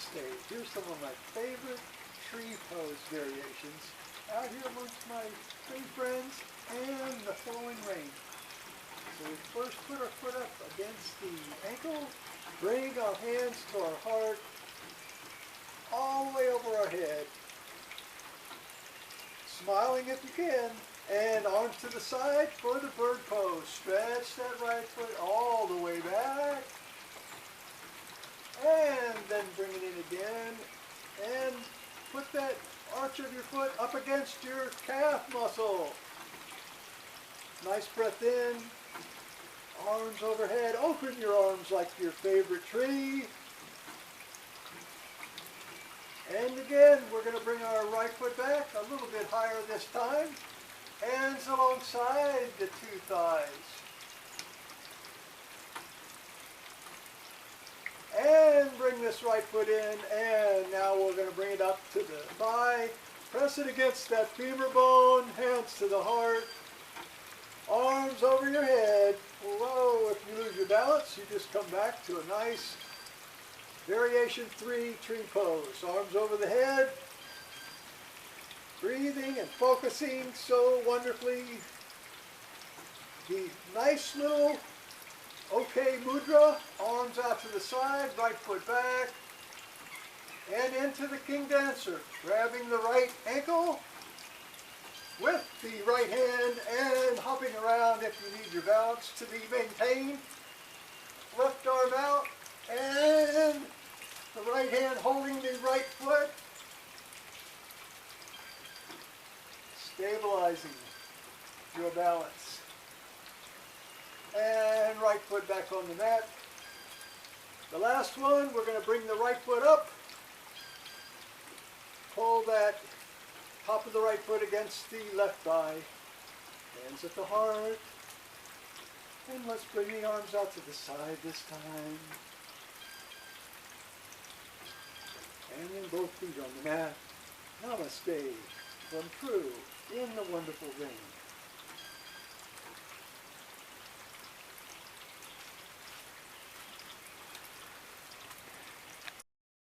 Namaste. Here's some of my favorite tree pose variations out here amongst my tree friends and the flowing rain. So we first put our foot up against the ankle, bring our hands to our heart, all the way over our head, smiling if you can, and arms to the side for the bird pose. Stretch that right foot all the way back, and then bring it in again, and put that arch of your foot up against your calf muscle. Nice breath in, arms overhead, open your arms like your favorite tree. And again, we're going to bring our right foot back a little bit higher this time. Hands alongside the two thighs. And bring this right foot in, and now we're going to bring it up to the thigh. Press it against that femur bone, hands to the heart, arms over your head. Whoa, if you lose your balance, you just come back to a nice variation 3 tree pose. Arms over the head, breathing and focusing so wonderfully. The nice little okay mudra, arms out to the side, right foot back, and into the King Dancer. Grabbing the right ankle with the right hand and hopping around if you need your balance to be maintained. Left arm out and the right hand holding the right foot. Stabilizing your balance. And right foot back on the mat. The last one, we're going to bring the right foot up. Pull that top of the right foot against the left thigh. Hands at the heart. And let's bring the arms out to the side this time. And then both feet on the mat. Namaste from True in the wonderful rain.